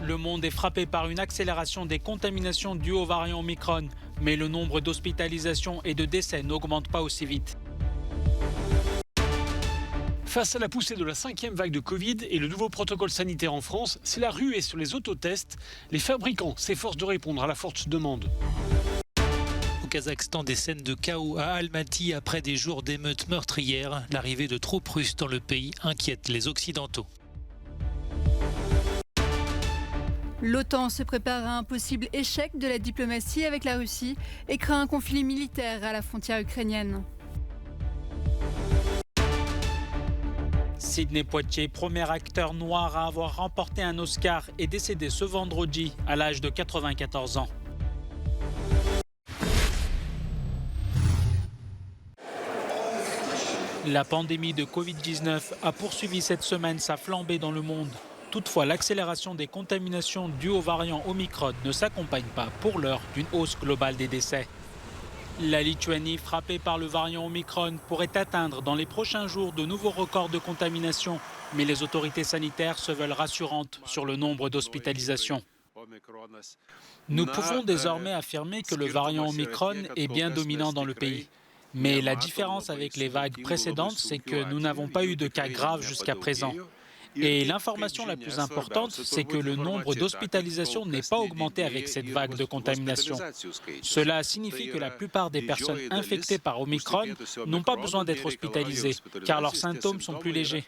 Le monde est frappé par une accélération des contaminations dues au variant Omicron, mais le nombre d'hospitalisations et de décès n'augmente pas aussi vite. Face à la poussée de la 5e vague de Covid et le nouveau protocole sanitaire en France, c'est la ruée sur les autotests. Les fabricants s'efforcent de répondre à la forte demande. Au Kazakhstan, des scènes de chaos à Almaty après des jours d'émeutes meurtrières. L'arrivée de troupes russes dans le pays inquiète les Occidentaux. L'OTAN se prépare à un possible échec de la diplomatie avec la Russie et craint un conflit militaire à la frontière ukrainienne. Sidney Poitier, premier acteur noir à avoir remporté un Oscar, est décédé ce vendredi à l'âge de 94 ans. La pandémie de Covid-19 a poursuivi cette semaine sa flambée dans le monde. Toutefois, l'accélération des contaminations dues au variant Omicron ne s'accompagne pas pour l'heure d'une hausse globale des décès. La Lituanie, frappée par le variant Omicron, pourrait atteindre dans les prochains jours de nouveaux records de contamination, mais les autorités sanitaires se veulent rassurantes sur le nombre d'hospitalisations. Nous pouvons désormais affirmer que le variant Omicron est bien dominant dans le pays. Mais la différence avec les vagues précédentes, c'est que nous n'avons pas eu de cas graves jusqu'à présent. Et l'information la plus importante, c'est que le nombre d'hospitalisations n'est pas augmenté avec cette vague de contamination. Cela signifie que la plupart des personnes infectées par Omicron n'ont pas besoin d'être hospitalisées, car leurs symptômes sont plus légers.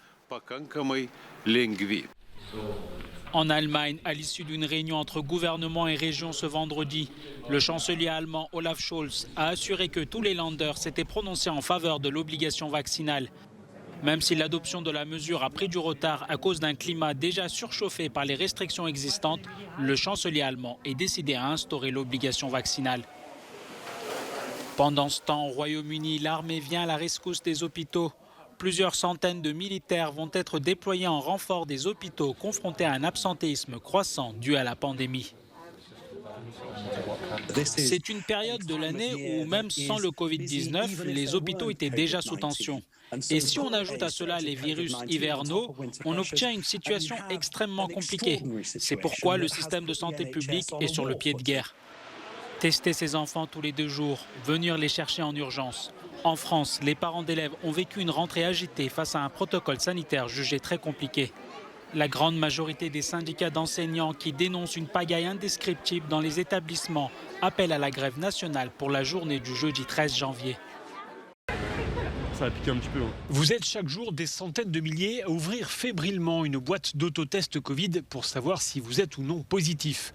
En Allemagne, à l'issue d'une réunion entre gouvernement et région ce vendredi, le chancelier allemand Olaf Scholz a assuré que tous les Länder s'étaient prononcés en faveur de l'obligation vaccinale. Même si l'adoption de la mesure a pris du retard à cause d'un climat déjà surchauffé par les restrictions existantes, le chancelier allemand est décidé à instaurer l'obligation vaccinale. Pendant ce temps, au Royaume-Uni, l'armée vient à la rescousse des hôpitaux. Plusieurs centaines de militaires vont être déployés en renfort des hôpitaux confrontés à un absentéisme croissant dû à la pandémie. C'est une période de l'année où, même sans le Covid-19, les hôpitaux étaient déjà sous tension. Et si on ajoute à cela les virus hivernaux, on obtient une situation extrêmement compliquée. C'est pourquoi le système de santé publique est sur le pied de guerre. Tester ses enfants tous les 2 jours, venir les chercher en urgence. En France, les parents d'élèves ont vécu une rentrée agitée face à un protocole sanitaire jugé très compliqué. La grande majorité des syndicats d'enseignants qui dénoncent une pagaille indescriptible dans les établissements appellent à la grève nationale pour la journée du jeudi 13 janvier. Ça a piqué un petit peu. Vous êtes chaque jour des centaines de milliers à ouvrir fébrilement une boîte d'autotest Covid pour savoir si vous êtes ou non positif.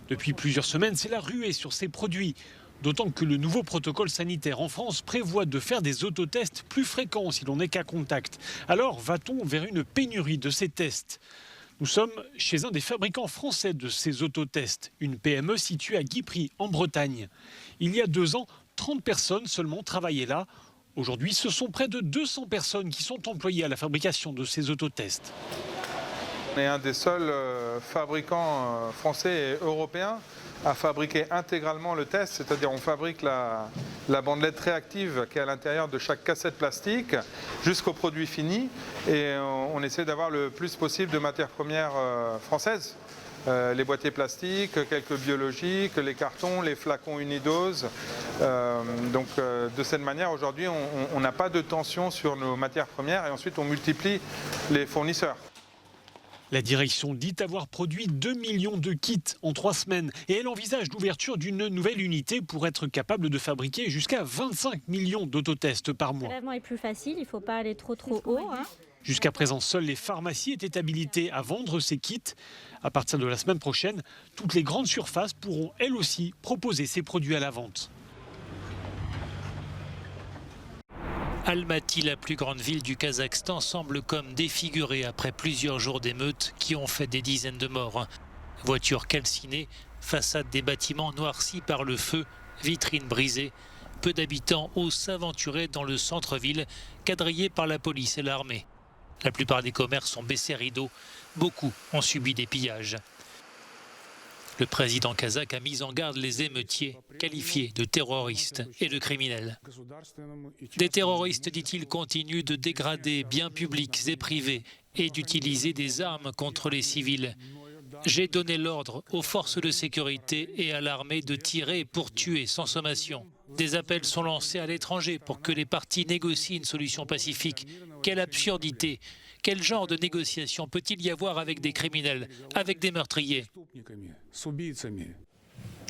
Depuis plusieurs semaines, c'est la ruée sur ces produits. D'autant que le nouveau protocole sanitaire en France prévoit de faire des autotests plus fréquents si l'on n'est qu'à contact. Alors va-t-on vers une pénurie de ces tests ? Nous sommes chez un des fabricants français de ces autotests, une PME située à Guipry, en Bretagne. Il y a 2 ans, 30 personnes seulement travaillaient là. Aujourd'hui, ce sont près de 200 personnes qui sont employées à la fabrication de ces autotests. On est un des seuls fabricants français et européens à fabriquer intégralement le test, c'est-à-dire on fabrique la bandelette réactive qui est à l'intérieur de chaque cassette plastique jusqu'au produit fini et on essaie d'avoir le plus possible de matières premières françaises. Les boîtiers plastiques, quelques biologiques, les cartons, les flacons unidoses. De cette manière, aujourd'hui, on n'a pas de tension sur nos matières premières et ensuite on multiplie les fournisseurs. La direction dit avoir produit 2 millions de kits en 3 semaines et elle envisage l'ouverture d'une nouvelle unité pour être capable de fabriquer jusqu'à 25 millions d'autotests par mois. Le prélèvement est plus facile, il ne faut pas aller trop haut. Jusqu'à présent, seules les pharmacies étaient habilitées à vendre ces kits. À partir de la semaine prochaine, toutes les grandes surfaces pourront elles aussi proposer ces produits à la vente. Almaty, la plus grande ville du Kazakhstan, semble comme défigurée après plusieurs jours d'émeutes qui ont fait des dizaines de morts. Voitures calcinées, façades des bâtiments noircis par le feu, vitrines brisées. Peu d'habitants osent s'aventurer dans le centre-ville, quadrillé par la police et l'armée. La plupart des commerces sont baissés rideaux. Beaucoup ont subi des pillages. Le président kazakh a mis en garde les émeutiers, qualifiés de terroristes et de criminels. Des terroristes, dit-il, continuent de dégrader biens publics et privés et d'utiliser des armes contre les civils. J'ai donné l'ordre aux forces de sécurité et à l'armée de tirer pour tuer sans sommation. Des appels sont lancés à l'étranger pour que les parties négocient une solution pacifique. Quelle absurdité! Quel genre de négociation peut-il y avoir avec des criminels, avec des meurtriers?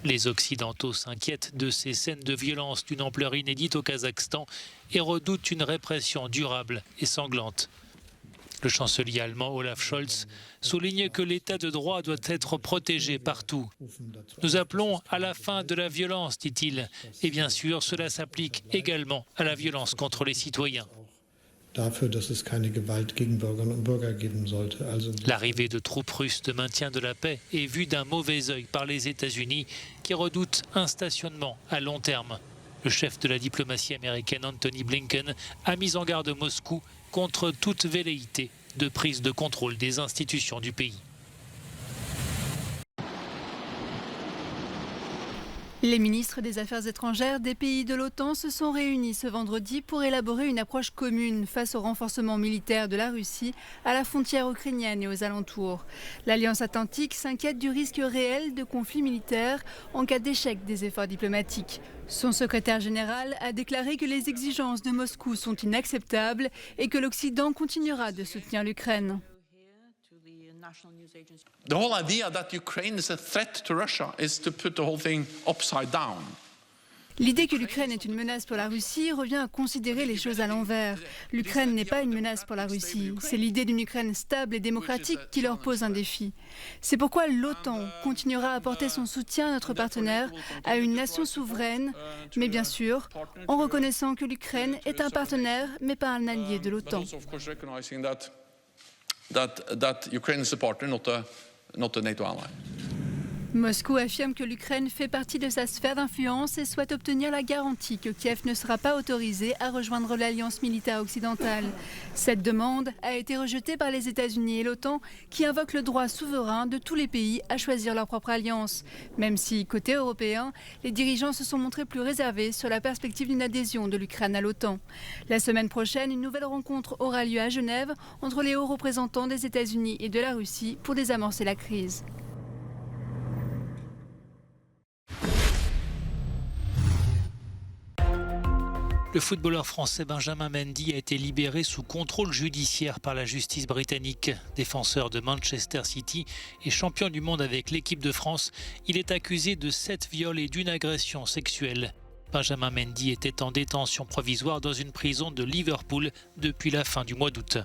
Les Occidentaux s'inquiètent de ces scènes de violence d'une ampleur inédite au Kazakhstan et redoutent une répression durable et sanglante. Le chancelier allemand Olaf Scholz souligne que l'état de droit doit être protégé partout. Nous appelons à la fin de la violence, dit-il, et bien sûr cela s'applique également à la violence contre les citoyens. L'arrivée de troupes russes de maintien de la paix est vue d'un mauvais œil par les États-Unis qui redoutent un stationnement à long terme. Le chef de la diplomatie américaine Antony Blinken a mis en garde Moscou contre toute velléité de prise de contrôle des institutions du pays. Les ministres des Affaires étrangères des pays de l'OTAN se sont réunis ce vendredi pour élaborer une approche commune face au renforcement militaire de la Russie à la frontière ukrainienne et aux alentours. L'Alliance atlantique s'inquiète du risque réel de conflit militaire en cas d'échec des efforts diplomatiques. Son secrétaire général a déclaré que les exigences de Moscou sont inacceptables et que l'Occident continuera de soutenir l'Ukraine. The whole idea that Ukraine is a threat to Russia is to put the whole thing upside down. L'idée que l'Ukraine est une menace pour la Russie revient à considérer les choses à l'envers. L'Ukraine n'est pas une menace pour la Russie. C'est l'idée d'une Ukraine stable et démocratique qui leur pose un défi. C'est pourquoi l'OTAN continuera à apporter son soutien à notre partenaire, à une nation souveraine, mais bien sûr, en reconnaissant que l'Ukraine est un partenaire, mais pas un allié de l'OTAN. That Ukraine is a partner, not a NATO ally. Moscou affirme que l'Ukraine fait partie de sa sphère d'influence et souhaite obtenir la garantie que Kiev ne sera pas autorisé à rejoindre l'alliance militaire occidentale. Cette demande a été rejetée par les États-Unis et l'OTAN qui invoquent le droit souverain de tous les pays à choisir leur propre alliance. Même si, côté européen, les dirigeants se sont montrés plus réservés sur la perspective d'une adhésion de l'Ukraine à l'OTAN. La semaine prochaine, une nouvelle rencontre aura lieu à Genève entre les hauts représentants des États-Unis et de la Russie pour désamorcer la crise. Le footballeur français Benjamin Mendy a été libéré sous contrôle judiciaire par la justice britannique. Défenseur de Manchester City et champion du monde avec l'équipe de France, il est accusé de 7 viols et d'une agression sexuelle. Benjamin Mendy était en détention provisoire dans une prison de Liverpool depuis la fin du mois d'août.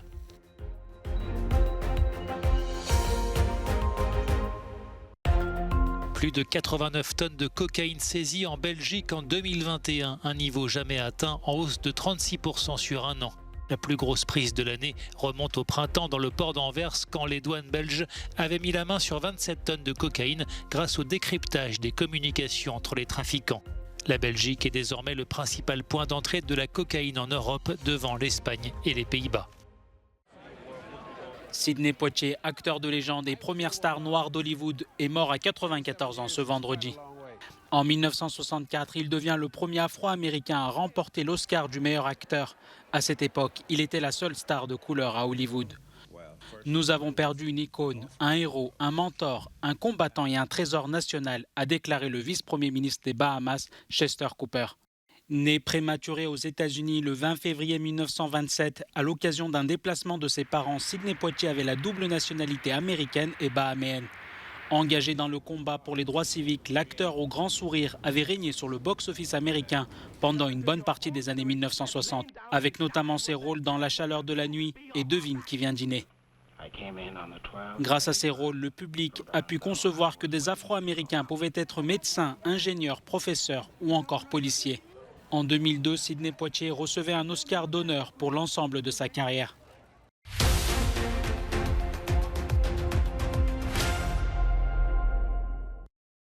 Plus de 89 tonnes de cocaïne saisies en Belgique en 2021, un niveau jamais atteint en hausse de 36% sur un an. La plus grosse prise de l'année remonte au printemps dans le port d'Anvers quand les douanes belges avaient mis la main sur 27 tonnes de cocaïne grâce au décryptage des communications entre les trafiquants. La Belgique est désormais le principal point d'entrée de la cocaïne en Europe devant l'Espagne et les Pays-Bas. Sidney Poitier, acteur de légende et première star noire d'Hollywood, est mort à 94 ans ce vendredi. En 1964, il devient le premier Afro-Américain à remporter l'Oscar du meilleur acteur. À cette époque, il était la seule star de couleur à Hollywood. Nous avons perdu une icône, un héros, un mentor, un combattant et un trésor national, a déclaré le vice-premier ministre des Bahamas, Chester Cooper. Né prématuré aux États-Unis le 20 février 1927, à l'occasion d'un déplacement de ses parents, Sidney Poitier avait la double nationalité américaine et bahaméenne. Engagé dans le combat pour les droits civiques, l'acteur au grand sourire avait régné sur le box-office américain pendant une bonne partie des années 1960, avec notamment ses rôles dans La chaleur de la nuit et Devine qui vient dîner. Grâce à ces rôles, le public a pu concevoir que des Afro-Américains pouvaient être médecins, ingénieurs, professeurs ou encore policiers. En 2002, Sidney Poitier recevait un Oscar d'honneur pour l'ensemble de sa carrière.